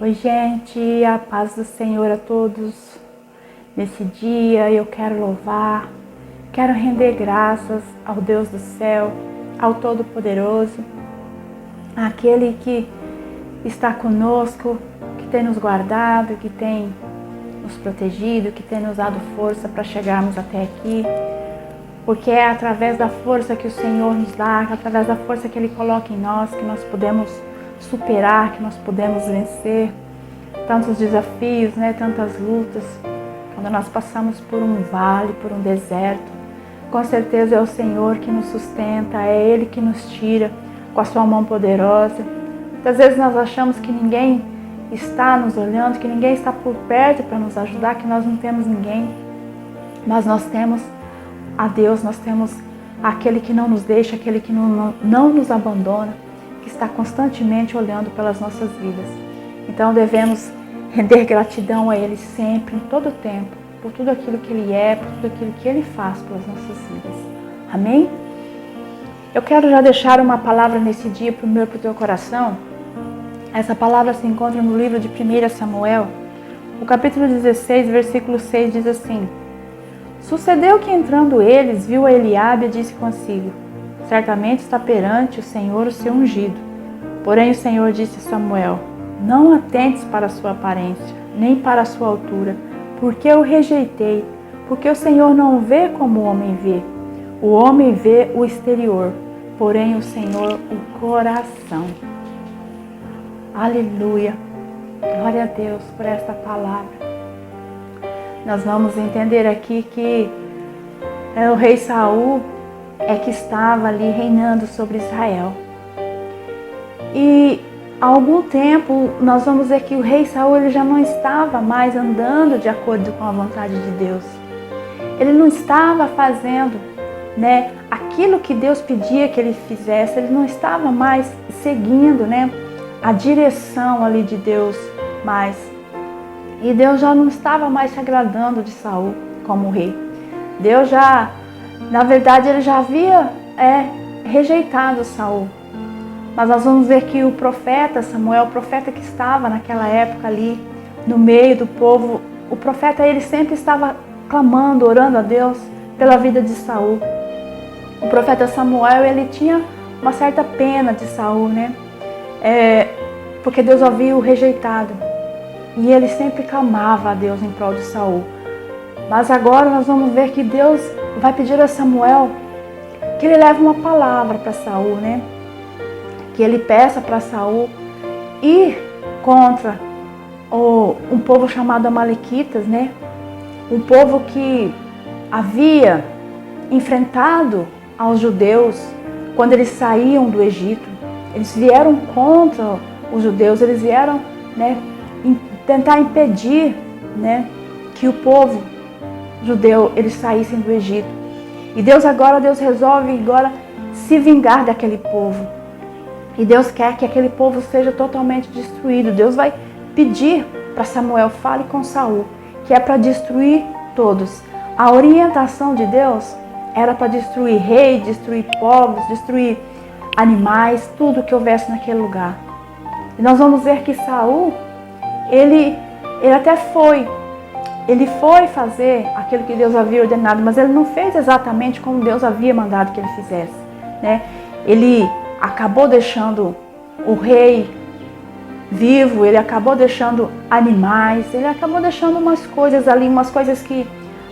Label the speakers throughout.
Speaker 1: Oi, gente, a paz do Senhor a todos. Nesse dia eu quero louvar, quero render graças ao Deus do céu, ao Todo-Poderoso, àquele que está conosco, que tem nos guardado, que tem nos protegido, que tem nos dado força para chegarmos até aqui, porque é através da força que o Senhor nos dá, através da força que Ele coloca em nós, que nós podemos superar, que nós podemos vencer tantos desafios, tantas lutas. Quando nós passamos por um vale, por um deserto, com certeza é o Senhor que nos sustenta, é Ele que nos tira com a sua mão poderosa. Muitas vezes nós achamos que ninguém está nos olhando, que ninguém está por perto para nos ajudar, que nós não temos ninguém, mas nós temos a Deus, nós temos aquele que não nos deixa, aquele que não nos abandona, que está constantemente olhando pelas nossas vidas. Então devemos render gratidão a Ele sempre, em todo o tempo, por tudo aquilo que Ele é, por tudo aquilo que Ele faz pelas nossas vidas. Amém? Eu quero já deixar uma palavra nesse dia para o teu coração. Essa palavra se encontra no livro de 1 Samuel. O capítulo 16, versículo 6 diz assim: Sucedeu que entrando eles, viu a Eliabe e disse consigo: Certamente está perante o Senhor o seu ungido. Porém o Senhor disse a Samuel: Não atentes para a sua aparência, nem para a sua altura, porque eu rejeitei, porque o Senhor não vê como o homem vê. O homem vê o exterior, porém o Senhor o coração. Aleluia! Glória a Deus por esta palavra. Nós vamos entender aqui que o rei Saul que estava ali reinando sobre Israel. E há algum tempo nós vamos ver que o rei Saul ele já não estava mais andando de acordo com a vontade de Deus. Ele não estava fazendo aquilo que Deus pedia que ele fizesse. Ele não estava mais seguindo a direção ali de Deus mais. E Deus já não estava mais se agradando de Saul como rei. Deus já, na verdade, ele já havia rejeitado Saul. Mas nós vamos ver que o profeta Samuel, o profeta que estava naquela época ali, no meio do povo, o profeta ele sempre estava clamando, orando a Deus pela vida de Saul. O profeta Samuel, ele tinha uma certa pena de Saul, porque Deus havia o rejeitado. E ele sempre clamava a Deus em prol de Saul. Mas agora nós vamos ver que Deus vai pedir a Samuel que ele leve uma palavra para Saul, que ele peça para Saul ir contra um povo chamado Amalequitas, um povo que havia enfrentado aos judeus quando eles saíam do Egito. Eles vieram contra os judeus, eles vieram tentar impedir que o povo judeu eles saíssem do Egito. E Deus resolve se vingar daquele povo. E Deus quer que aquele povo seja totalmente destruído. Deus vai pedir para Samuel: fale com Saul, que é para destruir todos. A orientação de Deus era para destruir reis, destruir povos, destruir animais, tudo que houvesse naquele lugar. E nós vamos ver que Saul, ele até foi fazer aquilo que Deus havia ordenado, mas ele não fez exatamente como Deus havia mandado que ele fizesse. Ele acabou deixando o rei vivo, ele acabou deixando animais, ele acabou deixando umas coisas ali,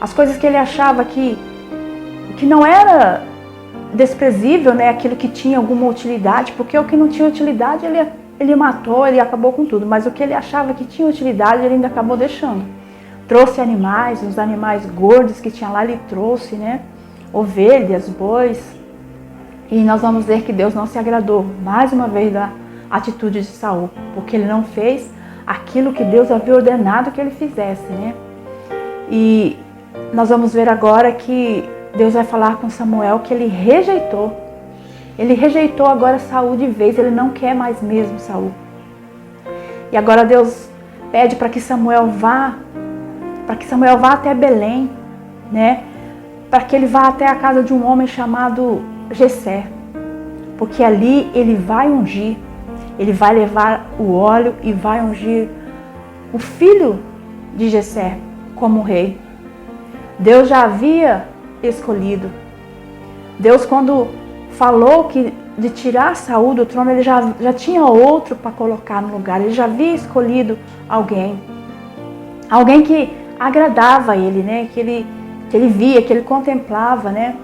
Speaker 1: as coisas que ele achava que não era desprezível, aquilo que tinha alguma utilidade, porque o que não tinha utilidade ele matou, ele acabou com tudo, mas o que ele achava que tinha utilidade ele ainda acabou deixando. Trouxe animais, os animais gordos que tinha lá ele trouxe, ovelhas, bois. E nós vamos ver que Deus não se agradou mais uma vez da atitude de Saul, porque ele não fez aquilo que Deus havia ordenado que ele fizesse, E nós vamos ver agora que Deus vai falar com Samuel que ele rejeitou agora Saul de vez, ele não quer mais mesmo Saul. E agora Deus pede para que Samuel vá até Belém, para que ele vá até a casa de um homem chamado Jessé, porque ali ele vai ungir Ele vai levar o óleo e vai ungir o filho de Jessé como rei. Deus já havia escolhido. Deus, quando falou de tirar Saul do trono, ele já tinha outro para colocar no lugar. Ele já havia escolhido alguém. Alguém que agradava a ele, né? Que ele via, que ele contemplava, né?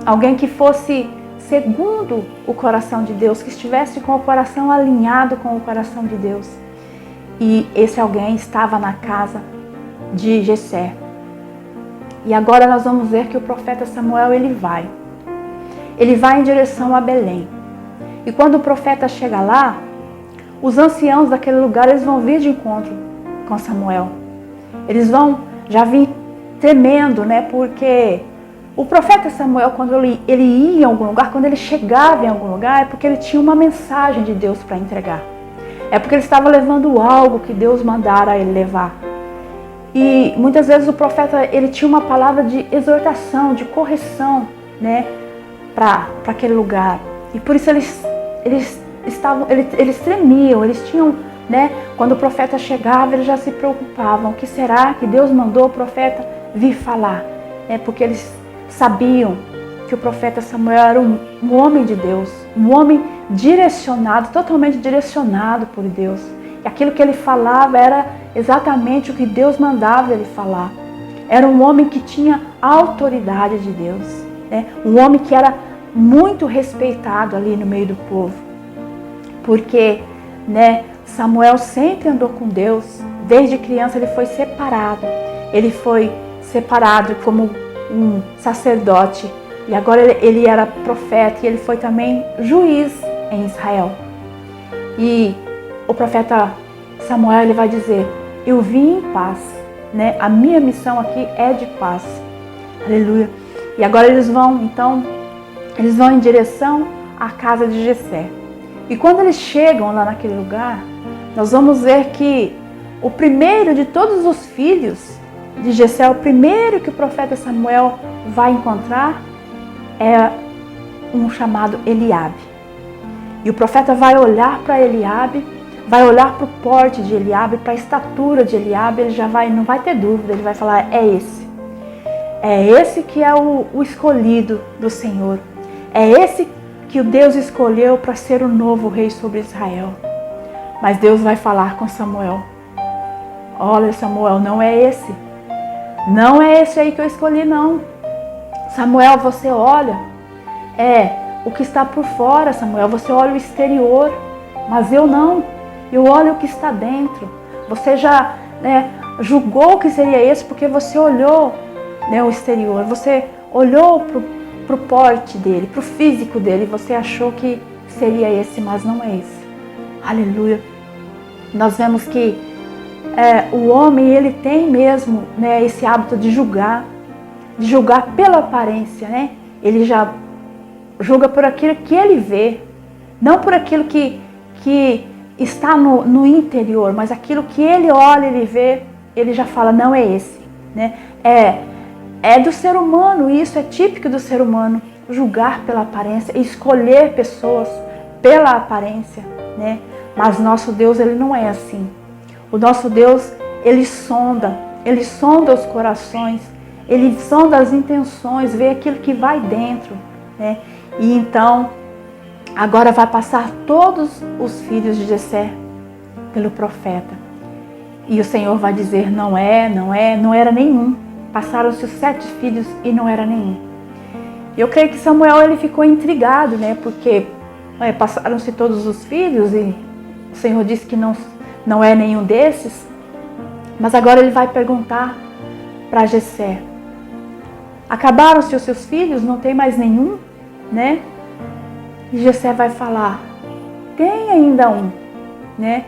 Speaker 1: Alguém que fosse segundo o coração de Deus, que estivesse com o coração alinhado com o coração de Deus. E esse alguém estava na casa de Jessé. E agora nós vamos ver que o profeta Samuel, ele vai em direção a Belém. E quando o profeta chega lá, os anciãos daquele lugar, eles vão vir de encontro com Samuel. Eles vão já vir temendo, né? Porque o profeta Samuel, quando ele ia em algum lugar, quando ele chegava em algum lugar, é porque ele tinha uma mensagem de Deus para entregar. É porque ele estava levando algo que Deus mandara ele levar. E muitas vezes o profeta, ele tinha uma palavra de exortação, de correção, né, para aquele lugar. E por isso eles tremiam, eles tinham, né, quando o profeta chegava, eles já se preocupavam. O que será que Deus mandou o profeta vir falar? Porque eles sabiam que o profeta Samuel era um homem de Deus, um homem direcionado, totalmente direcionado por Deus. E aquilo que ele falava era exatamente o que Deus mandava ele falar. Era um homem que tinha a autoridade de Deus, né? Um homem que era muito respeitado ali no meio do povo. Porque, né, Samuel sempre andou com Deus. Desde criança ele foi separado. Ele foi separado como um sacerdote. E agora ele era profeta e ele foi também juiz em Israel. E o profeta Samuel, ele vai dizer: eu vim em paz, né? A minha missão aqui é de paz. Aleluia. E agora eles vão em direção à casa de Jessé. E quando eles chegam lá naquele lugar, nós vamos ver que o primeiro de todos os filhos de Jessé, o primeiro que o profeta Samuel vai encontrar é um chamado Eliabe. E o profeta vai olhar para Eliabe, vai olhar para o porte de Eliabe, para a estatura de Eliabe, ele já não vai ter dúvida, ele vai falar: é esse. É esse que é o escolhido do Senhor. É esse que o Deus escolheu para ser o novo rei sobre Israel. Mas Deus vai falar com Samuel: olha, Samuel, não é esse. Não é esse aí que eu escolhi, não. Samuel, você olha, o que está por fora, Samuel. Você olha o exterior, mas eu não. Eu olho o que está dentro. Você já, né, julgou que seria esse porque você olhou, né, o exterior. Você olhou para o porte dele, para o físico dele. Você achou que seria esse, mas não é esse. Aleluia. Nós vemos que o homem, ele tem mesmo, né, esse hábito de julgar pela aparência, né? Ele já julga por aquilo que ele vê, não por aquilo que está no interior, mas aquilo que ele olha, ele vê, ele já fala: não é esse, né? É do ser humano, isso é típico do ser humano, julgar pela aparência, escolher pessoas pela aparência, né? Mas nosso Deus, ele não é assim. O nosso Deus, ele sonda os corações, ele sonda as intenções, vê aquilo que vai dentro, né? E então, agora vai passar todos os filhos de Jessé pelo profeta. E o Senhor vai dizer: não era nenhum. Passaram-se os 7 filhos e não era nenhum. Eu creio que Samuel, ele ficou intrigado, né? Porque passaram-se todos os filhos e o Senhor disse que não é nenhum desses. Mas agora ele vai perguntar para Jessé: acabaram-se os seus filhos? Não tem mais nenhum, né? E Jessé vai falar: tem ainda um, né?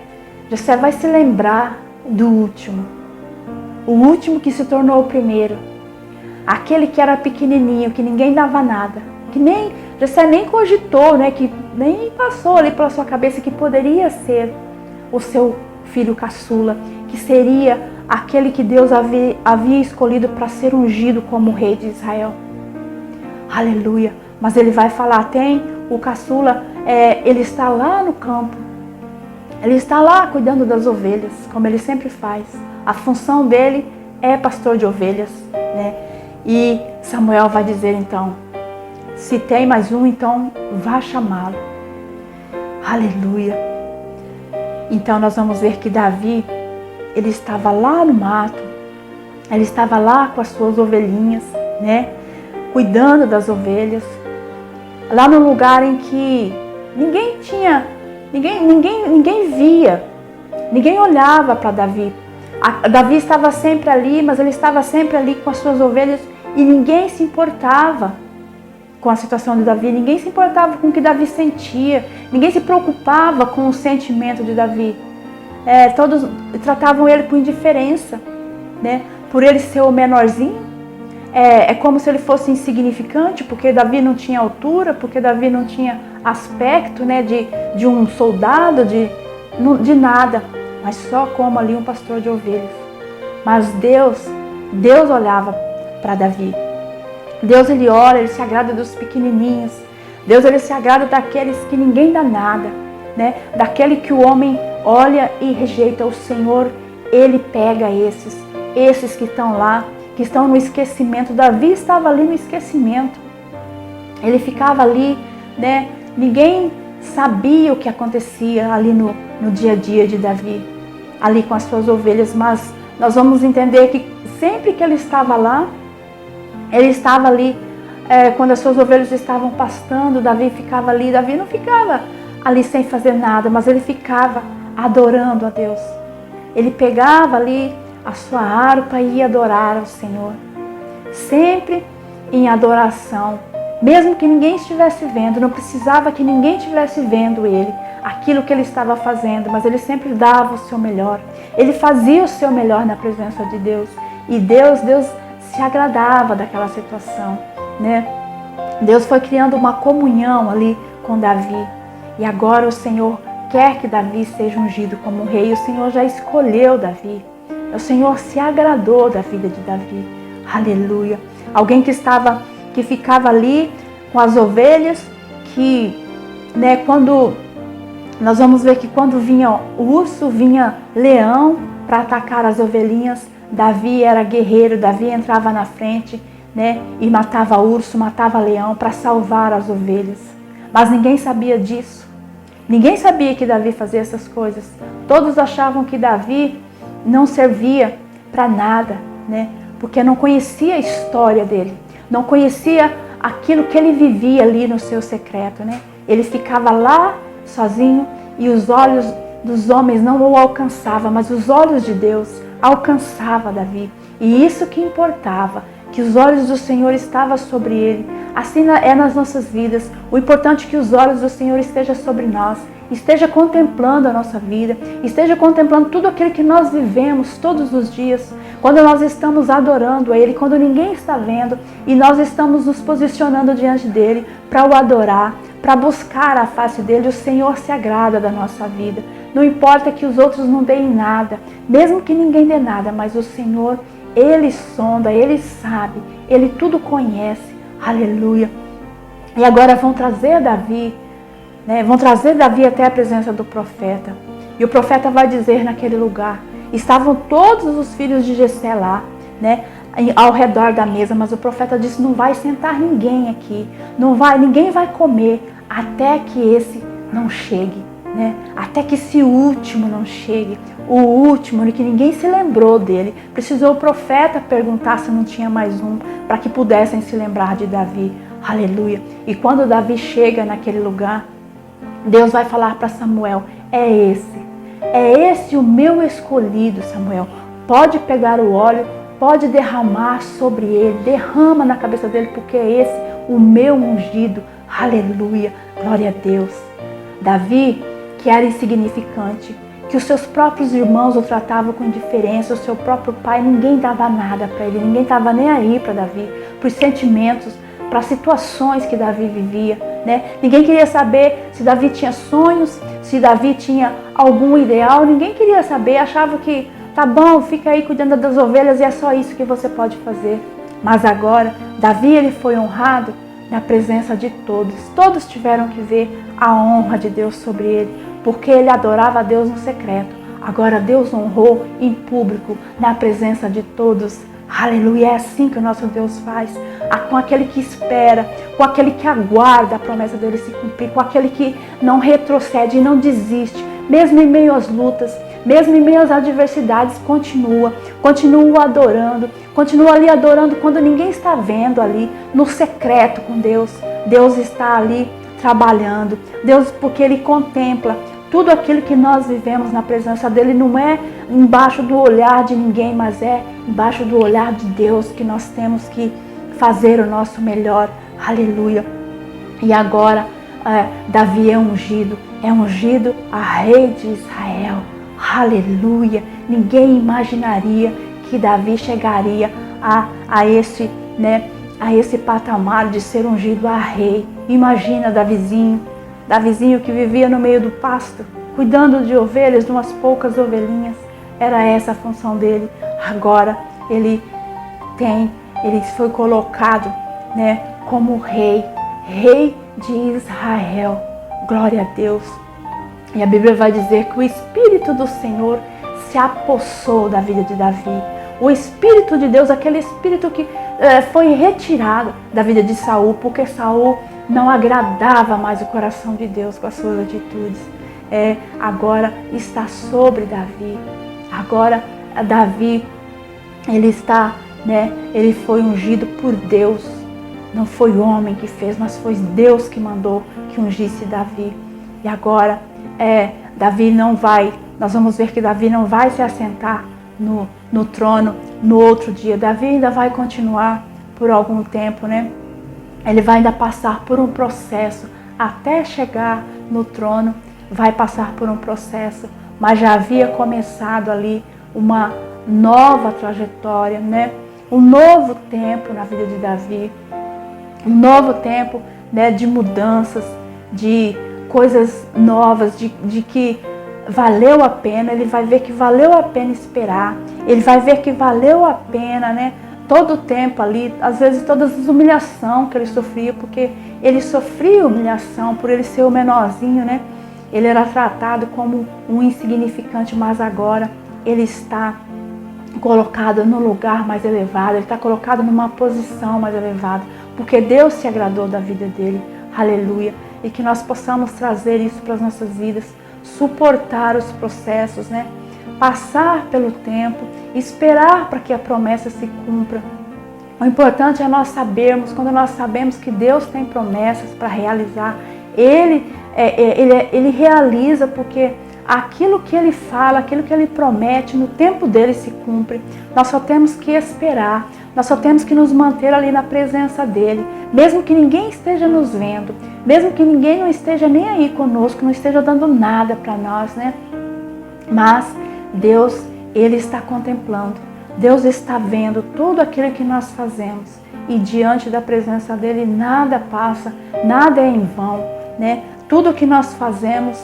Speaker 1: Jessé vai se lembrar do último. O último que se tornou o primeiro. Aquele que era pequenininho, que ninguém dava nada. Que Jessé nem cogitou, né? Que nem passou ali pela sua cabeça que poderia ser o seu filho caçula. Que seria aquele que Deus havia escolhido para ser ungido como rei de Israel. Aleluia. Mas ele vai falar: tem o caçula, ele está lá no campo. Ele está lá cuidando das ovelhas, como ele sempre faz. A função dele é pastor de ovelhas, né? E Samuel vai dizer então, se tem mais um, então vá chamá-lo. Aleluia. Então nós vamos ver que Davi, ele estava lá no mato, ele estava lá com as suas ovelhinhas, né? Cuidando das ovelhas, lá no lugar em que ninguém via, ninguém olhava para Davi. Davi estava sempre ali, mas ele estava sempre ali com as suas ovelhas e ninguém se importava com a situação de Davi, ninguém se importava com o que Davi sentia, ninguém se preocupava com o sentimento de Davi. Todos tratavam ele com indiferença, né? Por ele ser o menorzinho, é como se ele fosse insignificante, porque Davi não tinha altura, porque Davi não tinha aspecto, né, de um soldado, de nada, mas só como ali um pastor de ovelhas. Mas Deus olhava para Davi. Deus, ele olha, ele se agrada dos pequenininhos. Deus, ele se agrada daqueles que ninguém dá nada, né? Daquele que o homem olha e rejeita. O Senhor, ele pega esses que estão lá, que estão no esquecimento. Davi estava ali no esquecimento. Ele ficava ali, né? Ninguém sabia o que acontecia ali no dia a dia de Davi, ali com as suas ovelhas, mas nós vamos entender que sempre que ele estava lá, ele estava ali, quando as suas ovelhas estavam pastando, Davi ficava ali. Davi não ficava ali sem fazer nada, mas ele ficava adorando a Deus. Ele pegava ali a sua harpa e ia adorar ao Senhor, sempre em adoração, mesmo que ninguém estivesse vendo. Não precisava que ninguém estivesse vendo ele, aquilo que ele estava fazendo, mas ele sempre dava o seu melhor, ele fazia o seu melhor na presença de Deus, e Deus se agradava daquela situação, né? Deus foi criando uma comunhão ali com Davi, e agora o Senhor quer que Davi seja ungido como rei. O Senhor já escolheu Davi, o Senhor se agradou da vida de Davi. Aleluia. Alguém que ficava ali com as ovelhas, que, né, quando nós vamos ver que quando vinha urso, vinha leão para atacar as ovelhinhas, Davi era guerreiro, Davi entrava na frente, né, e matava urso, matava leão para salvar as ovelhas. Mas ninguém sabia disso. Ninguém sabia que Davi fazia essas coisas. Todos achavam que Davi não servia para nada, né, porque não conhecia a história dele, não conhecia aquilo que ele vivia ali no seu secreto, né? Ele ficava lá sozinho e os olhos dos homens não o alcançavam, mas os olhos de Deus alcançavam Davi. E isso que importava, que os olhos do Senhor estavam sobre ele. Assim é nas nossas vidas. O importante é que os olhos do Senhor estejam sobre nós, esteja contemplando a nossa vida, esteja contemplando tudo aquilo que nós vivemos todos os dias, quando nós estamos adorando a Ele, quando ninguém está vendo e nós estamos nos posicionando diante dEle para o adorar, para buscar a face dEle. O Senhor se agrada da nossa vida. Não importa que os outros não deem nada, mesmo que ninguém dê nada, mas o Senhor, Ele sonda, Ele sabe, Ele tudo conhece. Aleluia. E agora vão trazer Davi, né? Vão trazer Davi até a presença do profeta. E o profeta vai dizer naquele lugar, estavam todos os filhos de Jessé lá, né, ao redor da mesa, mas o profeta disse, não vai sentar ninguém aqui, ninguém vai comer até que esse não chegue, né? Até que esse último não chegue, o último, que ninguém se lembrou dele. Precisou o profeta perguntar se não tinha mais um, para que pudessem se lembrar de Davi. Aleluia. E quando Davi chega naquele lugar, Deus vai falar para Samuel, é esse o meu escolhido, Samuel. Pode pegar o óleo, pode derramar sobre ele, derrama na cabeça dele, porque é esse o meu ungido. Aleluia, glória a Deus. Davi, que era insignificante, que os seus próprios irmãos o tratavam com indiferença, o seu próprio pai, ninguém dava nada para ele, ninguém estava nem aí para Davi, para os sentimentos, para as situações que Davi vivia, né? Ninguém queria saber se Davi tinha sonhos, se Davi tinha algum ideal, ninguém queria saber, achava que tá bom, fica aí cuidando das ovelhas e é só isso que você pode fazer. Mas agora, Davi, ele foi honrado na presença de todos. Todos tiveram que ver a honra de Deus sobre ele. porque ele adorava a Deus no secreto. Agora Deus honrou em público, na presença de todos. Aleluia, é assim que o nosso Deus faz. Com aquele que espera, com aquele que aguarda a promessa dele se cumprir, com aquele que não retrocede e não desiste, mesmo em meio às lutas, mesmo em meio às adversidades, continua adorando, continua ali adorando quando ninguém está vendo ali, no secreto com Deus. Deus está ali trabalhando, Deus, porque Ele contempla tudo aquilo que nós vivemos na presença dEle, não é embaixo do olhar de ninguém, mas é embaixo do olhar de Deus que nós temos que fazer o nosso melhor. Aleluia. E agora, Davi é ungido a rei de Israel. Aleluia. Ninguém imaginaria que Davi chegaria a esse patamar de ser ungido a rei. Imagina Davizinho que vivia no meio do pasto, cuidando de ovelhas, de umas poucas ovelhinhas. Era essa a função dele. Agora ele foi colocado, como rei de Israel. Glória a Deus. E a Bíblia vai dizer que o Espírito do Senhor se apossou da vida de Davi. O Espírito de Deus, aquele Espírito que foi retirado da vida de Saul, porque Saul não agradava mais o coração de Deus com as suas atitudes. Agora está sobre Davi. Agora Davi, ele foi ungido por Deus. Não foi o homem que fez, mas foi Deus que mandou que ungisse Davi. E agora nós vamos ver que Davi não vai se assentar no trono no outro dia. Davi ainda vai continuar por algum tempo, Ele vai ainda passar por um processo até chegar no trono, vai passar por um processo, mas já havia começado ali uma nova trajetória, um novo tempo na vida de Davi, um novo tempo, de mudanças, de coisas novas, de que valeu a pena. Ele vai ver que valeu a pena esperar, ele vai ver que valeu a pena, todo o tempo ali, às vezes todas as humilhações que ele sofria, porque ele sofria humilhação por ele ser o menorzinho, Ele era tratado como um insignificante, mas agora ele está colocado no lugar mais elevado, ele está colocado numa posição mais elevada, porque Deus se agradou da vida dele. Aleluia. E que nós possamos trazer isso para as nossas vidas, suportar os processos, passar pelo tempo, esperar para que a promessa se cumpra. O importante é nós sabermos, quando nós sabemos que Deus tem promessas para realizar, Ele realiza, porque aquilo que Ele fala, aquilo que Ele promete, no tempo dele se cumpre. Nós só temos que esperar, nós só temos que nos manter ali na presença dEle, mesmo que ninguém esteja nos vendo, mesmo que ninguém não esteja nem aí conosco, não esteja dando nada para nós, Mas Deus, Ele está contemplando, Deus está vendo tudo aquilo que nós fazemos, e diante da presença dEle nada passa, nada é em vão, Tudo que nós fazemos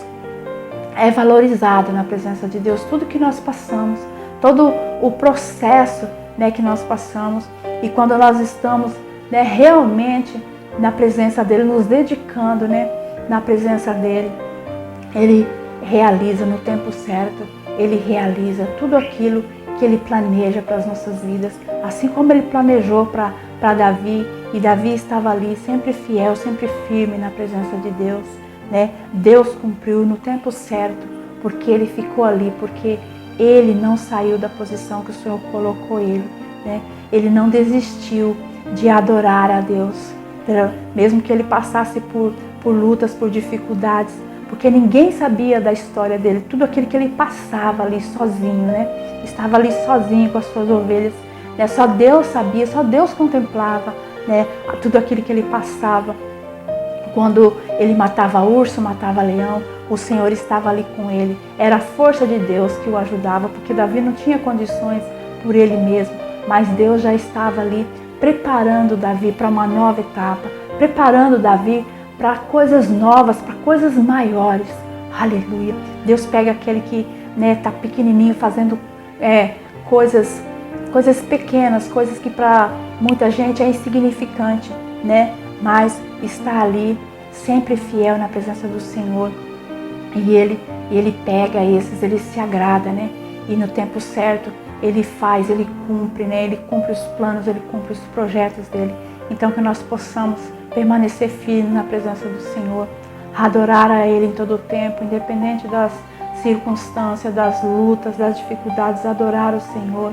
Speaker 1: é valorizado na presença de Deus, tudo que nós passamos, todo o processo, que nós passamos, e quando nós estamos, realmente na presença dEle, nos dedicando, na presença dEle, Ele realiza no tempo certo, Ele realiza tudo aquilo que Ele planeja para as nossas vidas, assim como Ele planejou para Davi, e Davi estava ali sempre fiel, sempre firme na presença de Deus, Deus cumpriu no tempo certo, porque Ele ficou ali, porque Ele não saiu da posição que o Senhor colocou Ele, Ele não desistiu de adorar a Deus, mesmo que Ele passasse por lutas, por dificuldades, porque ninguém sabia da história dele, tudo aquilo que ele passava ali sozinho, Estava ali sozinho com as suas ovelhas, Só Deus sabia, só Deus contemplava, tudo aquilo que ele passava. Quando ele matava urso, matava leão, o Senhor estava ali com ele. Era a força de Deus que o ajudava, porque Davi não tinha condições por ele mesmo, mas Deus já estava ali preparando Davi para uma nova etapa, preparando Davi para coisas novas, para coisas maiores. Aleluia. Deus pega aquele que está pequenininho, fazendo coisas pequenas, coisas que para muita gente é insignificante, mas está ali, sempre fiel na presença do Senhor. E ele pega esses, ele se agrada, né? E no tempo certo, ele faz, ele cumpre, né? Ele cumpre os planos, ele cumpre os projetos dele. Então que nós possamos permanecer firmes na presença do Senhor, adorar a Ele em todo o tempo, independente das circunstâncias, das lutas, das dificuldades, adorar o Senhor,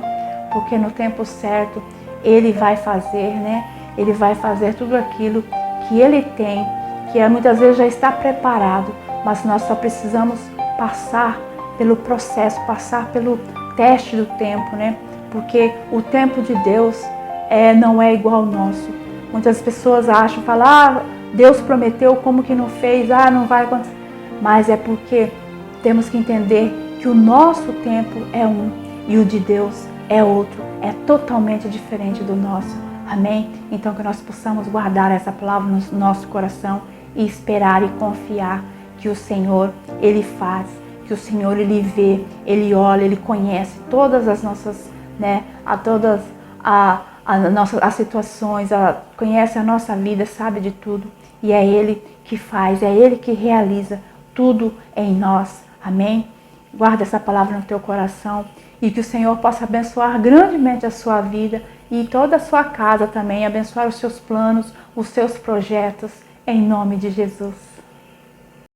Speaker 1: porque no tempo certo Ele vai fazer, né? Ele vai fazer tudo aquilo que Ele tem, que muitas vezes já está preparado, mas nós só precisamos passar pelo processo, passar pelo teste do tempo, né? Porque o tempo de Deus não é igual ao nosso. Muitas pessoas acham, falam, Deus prometeu, como que não fez? Não vai acontecer. Mas é porque temos que entender que o nosso tempo é um e o de Deus é outro, é totalmente diferente do nosso. Amém? Então que nós possamos guardar essa palavra no nosso coração e esperar e confiar que o Senhor, Ele faz, que o Senhor, Ele vê, Ele olha, Ele conhece todas as nossas, né, as situações, conhece a nossa vida, sabe de tudo. E é Ele que faz, é Ele que realiza tudo em nós. Amém? Guarda essa palavra no teu coração e que o Senhor possa abençoar grandemente a sua vida e toda a sua casa também, abençoar os seus planos, os seus projetos, em nome de Jesus.